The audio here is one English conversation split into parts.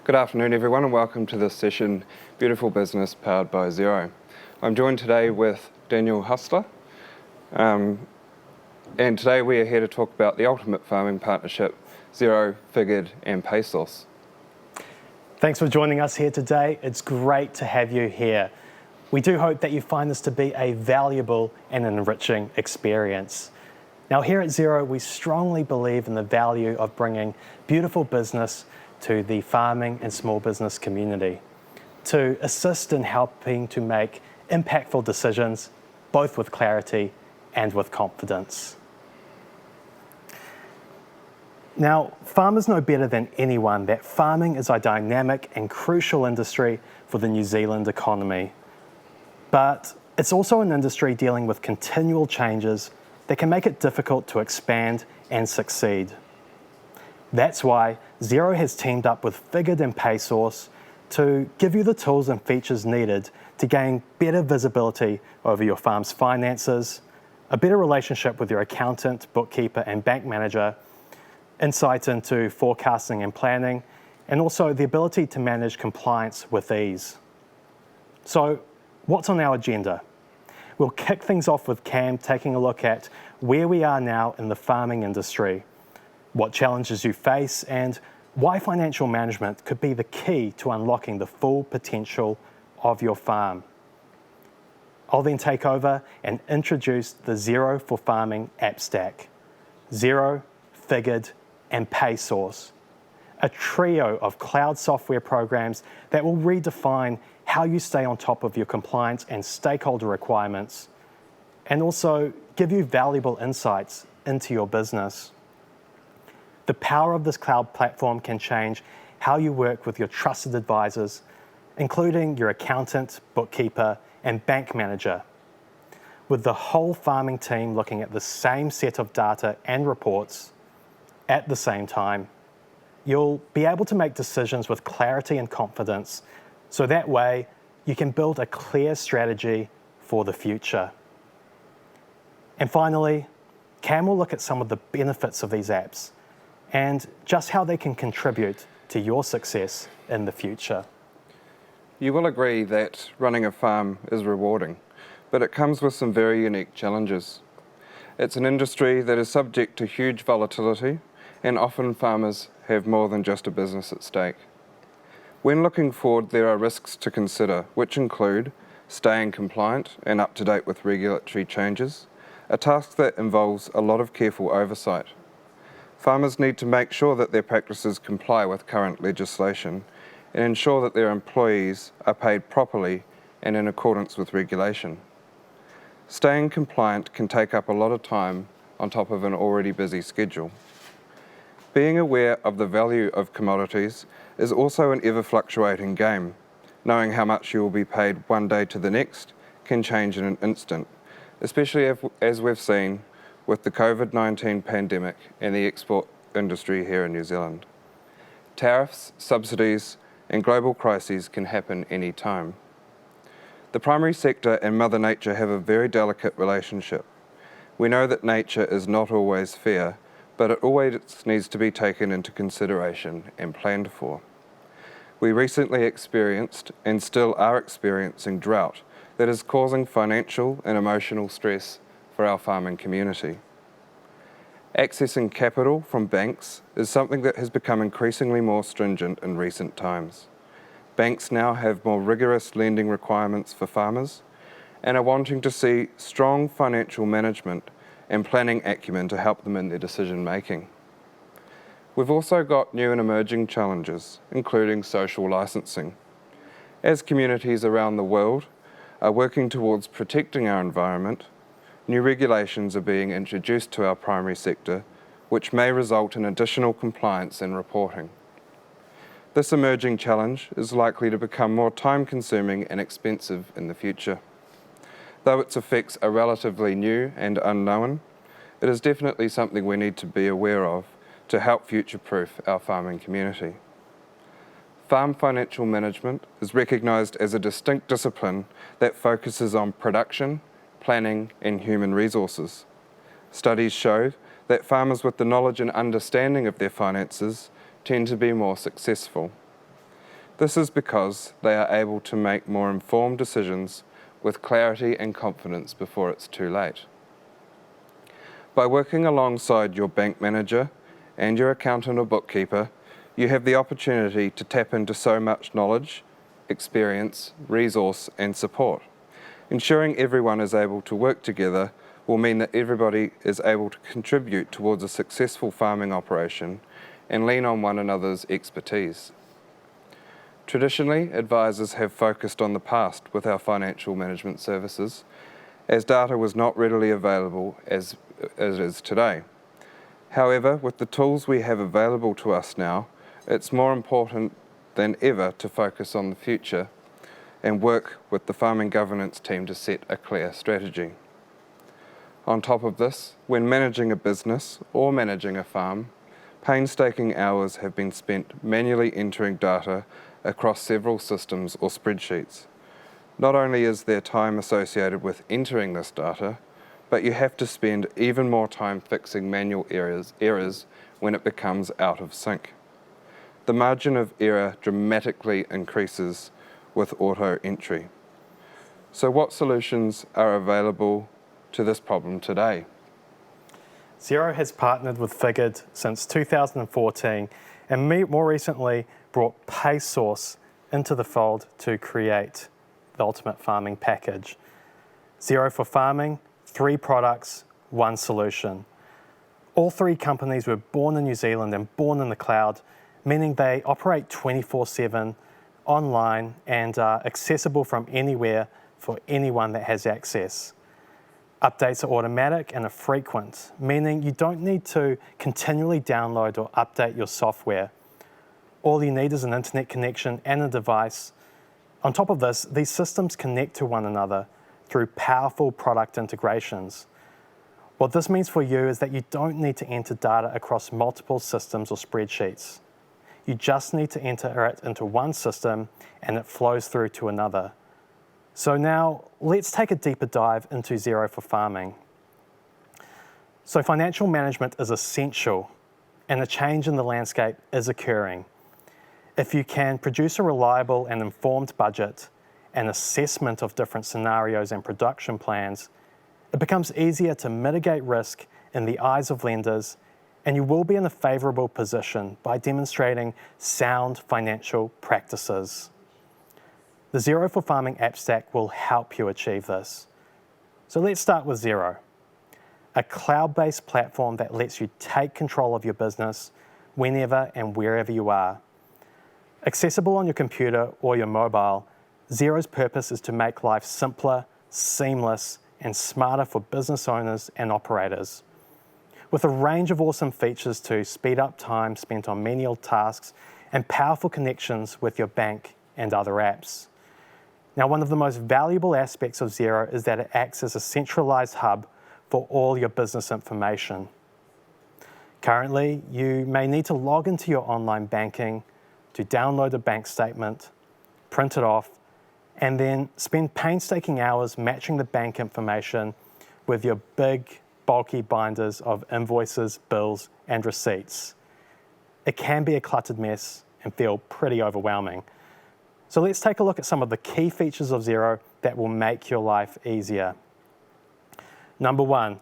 Good afternoon everyone and welcome to this session, Beautiful Business powered by Xero. I'm joined today with Daniel Hustler and today we are here to talk about the ultimate farming partnership, Xero, Figured and PaySource. Thanks for joining us here today. It's great to have you here. We do hope that you find this to be a valuable and enriching experience. Now here at Xero, we strongly believe in the value of bringing beautiful business to the farming and small business community to assist in helping to make impactful decisions, both with clarity and with confidence. Now, farmers know better than anyone that farming is a dynamic and crucial industry for the New Zealand economy. But it's also an industry dealing with continual changes that can make it difficult to expand and succeed. That's why Xero has teamed up with Figured and PaySource to give you the tools and features needed to gain better visibility over your farm's finances, a better relationship with your accountant, bookkeeper and bank manager, insight into forecasting and planning, and also the ability to manage compliance with ease. So, what's on our agenda? We'll kick things off with Cam taking a look at where we are now in the farming industry, what challenges you face, and why financial management could be the key to unlocking the full potential of your farm. I'll then take over and introduce the Xero for Farming app stack. Xero, Figured, and PaySource, a trio of cloud software programs that will redefine how you stay on top of your compliance and stakeholder requirements, and also give you valuable insights into your business. The power of this cloud platform can change how you work with your trusted advisors, including your accountant, bookkeeper, and bank manager. With the whole farming team looking at the same set of data and reports at the same time, you'll be able to make decisions with clarity and confidence, so that way you can build a clear strategy for the future. And finally, Cam will look at some of the benefits of these apps and just how they can contribute to your success in the future. You will agree that running a farm is rewarding, but it comes with some very unique challenges. It's an industry that is subject to huge volatility, and often farmers have more than just a business at stake. When looking forward, there are risks to consider, which include staying compliant and up to date with regulatory changes, a task that involves a lot of careful oversight. Farmers need to make sure that their practices comply with current legislation and ensure that their employees are paid properly and in accordance with regulation. Staying compliant can take up a lot of time on top of an already busy schedule. Being aware of the value of commodities is also an ever-fluctuating game. Knowing how much you will be paid one day to the next can change in an instant, especially as we've seen with the COVID-19 pandemic and the export industry here in New Zealand. Tariffs, subsidies, and global crises can happen any time. The primary sector and Mother Nature have a very delicate relationship. We know that nature is not always fair, but it always needs to be taken into consideration and planned for. We recently experienced, and still are experiencing, drought that is causing financial and emotional stress for our farming community. Accessing capital from banks is something that has become increasingly more stringent in recent times. Banks now have more rigorous lending requirements for farmers and are wanting to see strong financial management and planning acumen to help them in their decision making. We've also got new and emerging challenges, including social licensing. As communities around the world are working towards protecting our environment, new regulations are being introduced to our primary sector, which may result in additional compliance and reporting. This emerging challenge is likely to become more time-consuming and expensive in the future. Though its effects are relatively new and unknown, it is definitely something we need to be aware of to help future-proof our farming community. Farm financial management is recognised as a distinct discipline that focuses on production, planning and human resources. Studies show that farmers with the knowledge and understanding of their finances tend to be more successful. This is because they are able to make more informed decisions with clarity and confidence before it's too late. By working alongside your bank manager and your accountant or bookkeeper, you have the opportunity to tap into so much knowledge, experience, resource and support. Ensuring everyone is able to work together will mean that everybody is able to contribute towards a successful farming operation and lean on one another's expertise. Traditionally, advisors have focused on the past with our financial management services, as data was not readily available as it is today. However, with the tools we have available to us now, it's more important than ever to focus on the future and work with the farming governance team to set a clear strategy. On top of this, when managing a business or managing a farm, painstaking hours have been spent manually entering data across several systems or spreadsheets. Not only is there time associated with entering this data, but you have to spend even more time fixing manual errors when it becomes out of sync. The margin of error dramatically increases with auto entry. So what solutions are available to this problem today? Xero has partnered with Figured since 2014 and more recently brought PaySource into the fold to create the ultimate farming package. Xero for farming, 3 products, 1 solution. All 3 companies were born in New Zealand and born in the cloud, meaning they operate 24/7 online and are accessible from anywhere for anyone that has access. Updates are automatic and are frequent, meaning you don't need to continually download or update your software. All you need is an internet connection and a device. On top of this, these systems connect to one another through powerful product integrations. What this means for you is that you don't need to enter data across multiple systems or spreadsheets. You just need to enter it into one system and it flows through to another. So now let's take a deeper dive into Xero for farming. So financial management is essential and a change in the landscape is occurring. If you can produce a reliable and informed budget and assessment of different scenarios and production plans, it becomes easier to mitigate risk in the eyes of lenders, and you will be in a favourable position by demonstrating sound financial practices. The Xero for Farming app stack will help you achieve this. So let's start with Xero, a cloud-based platform that lets you take control of your business whenever and wherever you are. Accessible on your computer or your mobile, Xero's purpose is to make life simpler, seamless, and smarter for business owners and operators. With a range of awesome features to speed up time spent on menial tasks and powerful connections with your bank and other apps. Now, one of the most valuable aspects of Xero is that it acts as a centralized hub for all your business information. Currently, you may need to log into your online banking to download a bank statement, print it off, and then spend painstaking hours matching the bank information with your big, bulky binders of invoices, bills, and receipts. It can be a cluttered mess and feel pretty overwhelming. So let's take a look at some of the key features of Xero that will make your life easier. Number 1,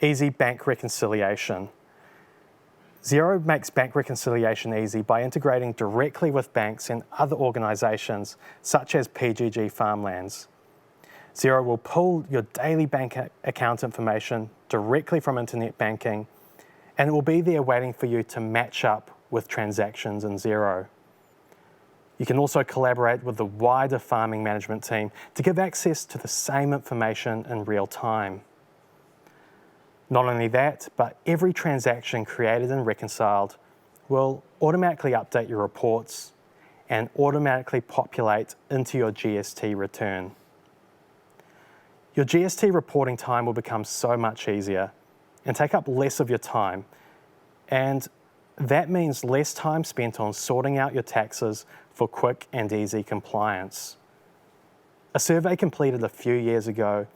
easy bank reconciliation. Xero makes bank reconciliation easy by integrating directly with banks and other organisations such as PGG Farmlands. Xero will pull your daily bank account information directly from internet banking, and it will be there waiting for you to match up with transactions in Xero. You can also collaborate with the wider farming management team to give access to the same information in real time. Not only that, but every transaction created and reconciled will automatically update your reports and automatically populate into your GST return. Your GST reporting time will become so much easier and take up less of your time, and that means less time spent on sorting out your taxes for quick and easy compliance. A survey completed a few years ago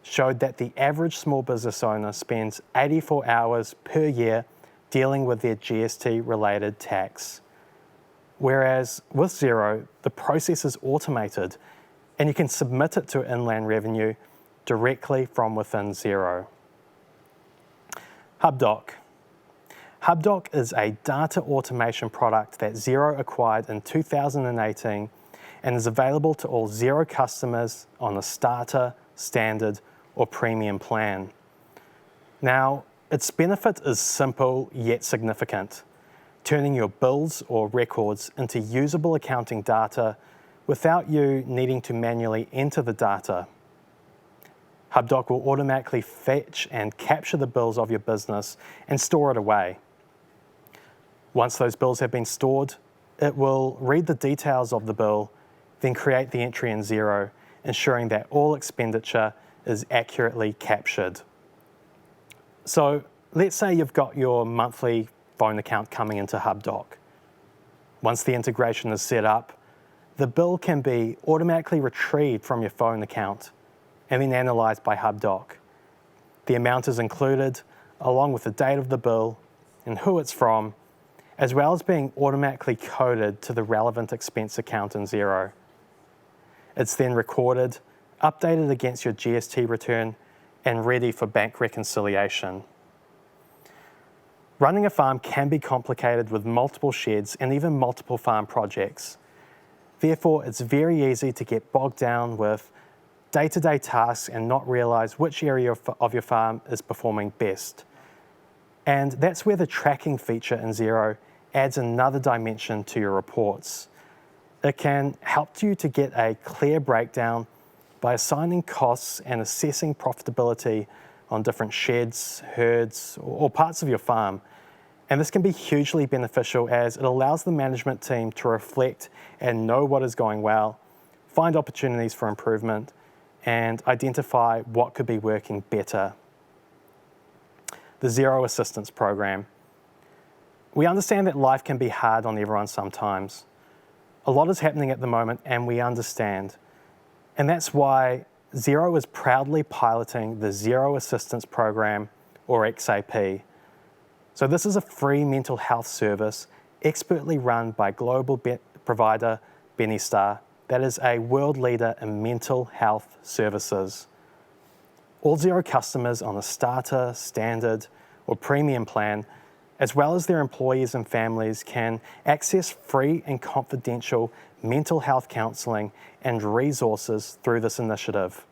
showed that the average small business owner spends 84 hours per year dealing with their GST-related tax. Whereas with Xero, the process is automated and you can submit it to Inland Revenue directly from within Xero. Hubdock. Hubdock is a data automation product that Xero acquired in 2018 and is available to all Xero customers on the starter, standard, or premium plan. Now, its benefit is simple yet significant, turning your bills or records into usable accounting data without you needing to manually enter the data. Hubdock will automatically fetch and capture the bills of your business and store it away. Once those bills have been stored, it will read the details of the bill, then create the entry in Xero, ensuring that all expenditure is accurately captured. So let's say you've got your monthly phone account coming into Hubdock. Once the integration is set up, the bill can be automatically retrieved from your phone account and then analysed by Hubdock. The amount is included, along with the date of the bill and who it's from, as well as being automatically coded to the relevant expense account in Xero. It's then recorded, updated against your GST return, and ready for bank reconciliation. Running a farm can be complicated with multiple sheds and even multiple farm projects. Therefore, it's very easy to get bogged down with day-to-day tasks and not realise which area of your farm is performing best. And that's where the tracking feature in Xero adds another dimension to your reports. It can help you to get a clear breakdown by assigning costs and assessing profitability on different sheds, herds, or parts of your farm. And this can be hugely beneficial as it allows the management team to reflect and know what is going well, find opportunities for improvement, and identify what could be working better. The Xero Assistance Program. We understand that life can be hard on everyone sometimes. A lot is happening at the moment and we understand. And that's why Xero is proudly piloting the Xero Assistance Program, or XAP. So this is a free mental health service expertly run by global provider Benistar that is a world leader in mental health services. All Xero customers on a starter, standard, or premium plan, as well as their employees and families, can access free and confidential mental health counselling and resources through this initiative.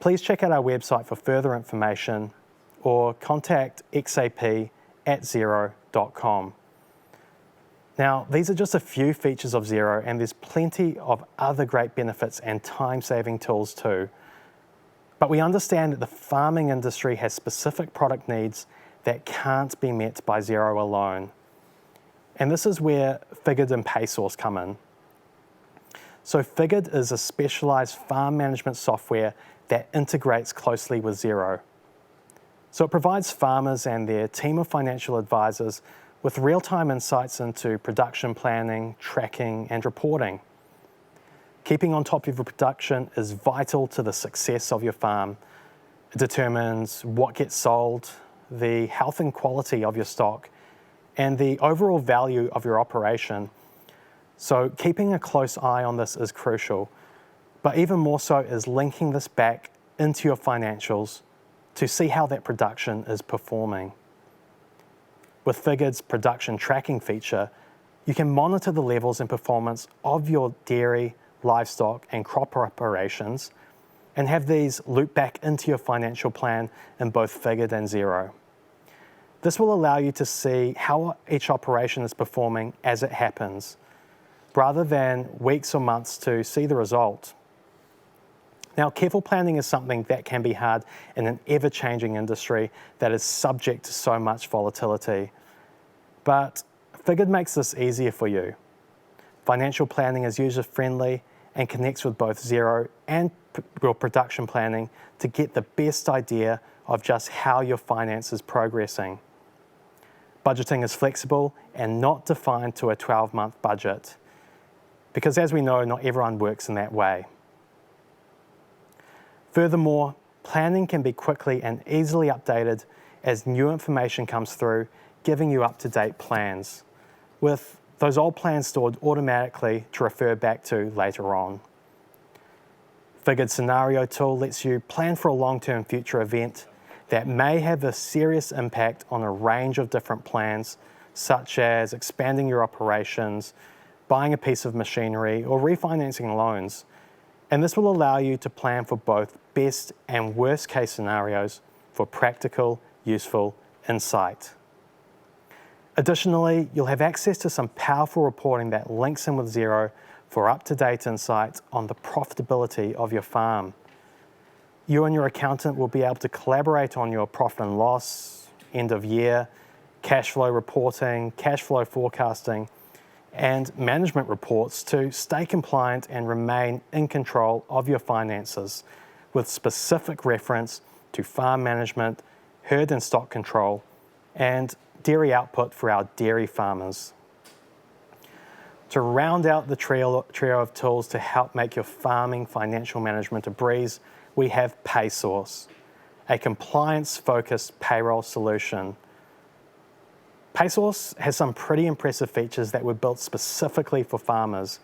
Please check out our website for further information or contact xap@xero.com. Now, these are just a few features of Xero, and there's plenty of other great benefits and time-saving tools too. But we understand that the farming industry has specific product needs that can't be met by Xero alone. And this is where Figured and PaySource come in. So Figured is a specialised farm management software that integrates closely with Xero. So it provides farmers and their team of financial advisors with real-time insights into production planning, tracking, and reporting. Keeping on top of your production is vital to the success of your farm. It determines what gets sold, the health and quality of your stock, and the overall value of your operation. So keeping a close eye on this is crucial, but even more so is linking this back into your financials to see how that production is performing. With Figured's production tracking feature, you can monitor the levels and performance of your dairy, livestock, and crop operations and have these loop back into your financial plan in both Figured and Xero. This will allow you to see how each operation is performing as it happens, rather than weeks or months to see the result. Now, careful planning is something that can be hard in an ever-changing industry that is subject to so much volatility. But Figured makes this easier for you. Financial planning is user-friendly and connects with both Xero and your production planning to get the best idea of just how your finance is progressing. Budgeting is flexible and not defined to a 12-month budget, because as we know, not everyone works in that way. Furthermore, planning can be quickly and easily updated as new information comes through, giving you up-to-date plans. With those old plans stored automatically to refer back to later on. Figured Scenario Tool lets you plan for a long-term future event that may have a serious impact on a range of different plans, such as expanding your operations, buying a piece of machinery, or refinancing loans. And this will allow you to plan for both best and worst case scenarios for practical, useful insight. Additionally, you'll have access to some powerful reporting that links in with Xero for up-to-date insights on the profitability of your farm. You and your accountant will be able to collaborate on your profit and loss, end of year, cash flow reporting, cash flow forecasting, and management reports to stay compliant and remain in control of your finances, with specific reference to farm management, herd and stock control, and dairy output for our dairy farmers. To round out the trio of tools to help make your farming financial management a breeze, we have PaySource, a compliance-focused payroll solution. PaySource has some pretty impressive features that were built specifically for farmers,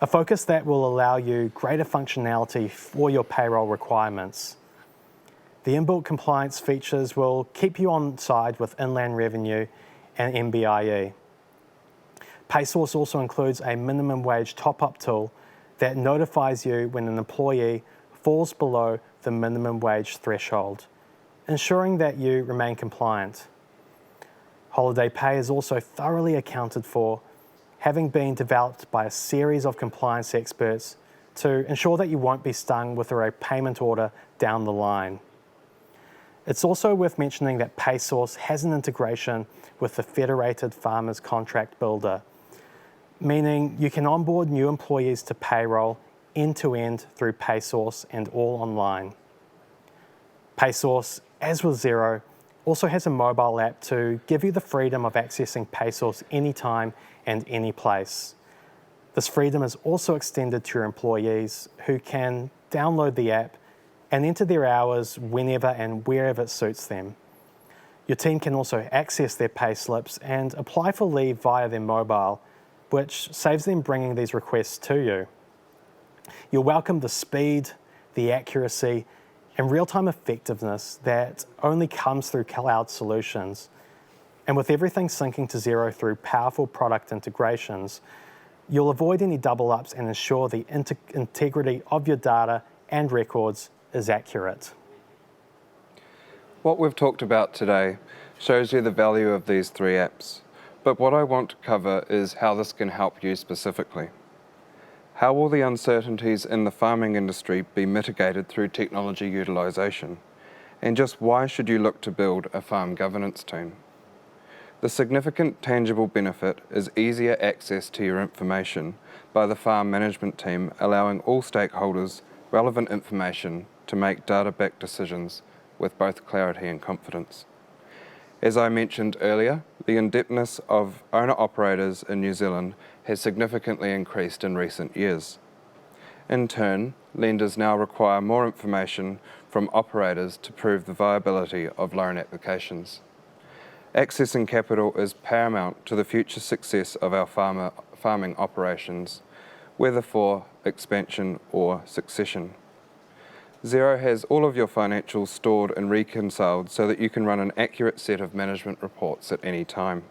a focus that will allow you greater functionality for your payroll requirements. The inbuilt compliance features will keep you on side with Inland Revenue and MBIE. PaySource also includes a minimum wage top-up tool that notifies you when an employee falls below the minimum wage threshold, ensuring that you remain compliant. Holiday pay is also thoroughly accounted for, having been developed by a series of compliance experts to ensure that you won't be stung with a payment order down the line. It's also worth mentioning that PaySource has an integration with the Federated Farmers Contract Builder, meaning you can onboard new employees to payroll end-to-end through PaySource and all online. PaySource, as with Xero, also has a mobile app to give you the freedom of accessing PaySource anytime and any place. This freedom is also extended to your employees, who can download the app and enter their hours whenever and wherever it suits them. Your team can also access their pay slips and apply for leave via their mobile, which saves them bringing these requests to you. You'll welcome the speed, the accuracy, and real-time effectiveness that only comes through cloud solutions. And with everything syncing to Xero through powerful product integrations, you'll avoid any double-ups and ensure the integrity of your data and records is accurate. What we've talked about today shows you the value of these three apps, but what I want to cover is how this can help you specifically. How will the uncertainties in the farming industry be mitigated through technology utilisation? And just why should you look to build a farm governance team? The significant tangible benefit is easier access to your information by the farm management team, allowing all stakeholders relevant information to make data-backed decisions with both clarity and confidence. As I mentioned earlier, the indebtedness of owner-operators in New Zealand has significantly increased in recent years. In turn, lenders now require more information from operators to prove the viability of loan applications. Accessing capital is paramount to the future success of our farming operations, whether for expansion or succession. Xero has all of your financials stored and reconciled so that you can run an accurate set of management reports at any time.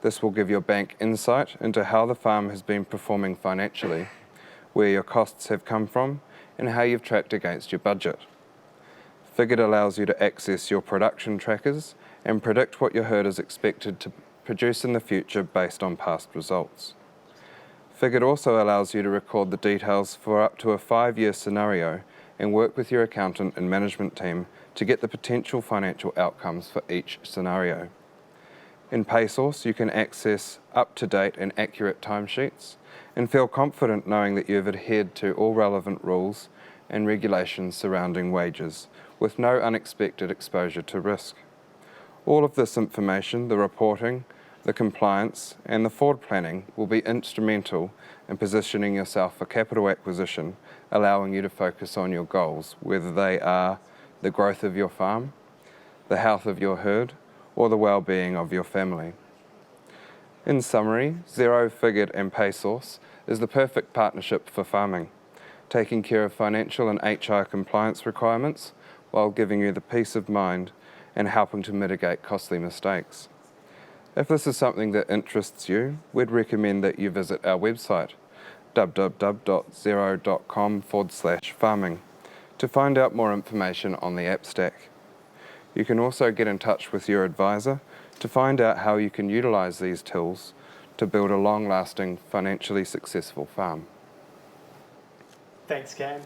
This will give your bank insight into how the farm has been performing financially, where your costs have come from, and how you've tracked against your budget. Figured allows you to access your production trackers and predict what your herd is expected to produce in the future based on past results. Figured also allows you to record the details for up to a 5-year scenario and work with your accountant and management team to get the potential financial outcomes for each scenario. In PaySource, you can access up-to-date and accurate timesheets and feel confident knowing that you've adhered to all relevant rules and regulations surrounding wages, with no unexpected exposure to risk. All of this information, the reporting, the compliance, and the forward planning will be instrumental in positioning yourself for capital acquisition, allowing you to focus on your goals, whether they are the growth of your farm, the health of your herd, or the well-being of your family. In summary, Xero, Figured and PaySource is the perfect partnership for farming, taking care of financial and HR compliance requirements while giving you the peace of mind and helping to mitigate costly mistakes. If this is something that interests you, we'd recommend that you visit our website, www.xero.com/farming, to find out more information on the app stack. You can also get in touch with your advisor to find out how you can utilise these tools to build a long-lasting, financially successful farm. Thanks, Cam.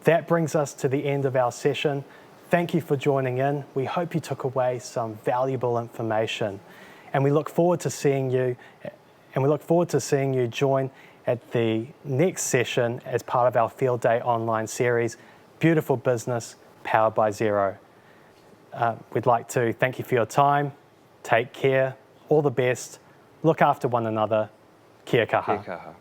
That brings us to the end of our session. Thank you for joining in. We hope you took away some valuable information, and we look forward to seeing you. Join at the next session as part of our Field Day online series, Beautiful Business, powered by Xero. We'd like to thank you for your time. Take care. All the best. Look after one another. Kia kaha. Kia kaha.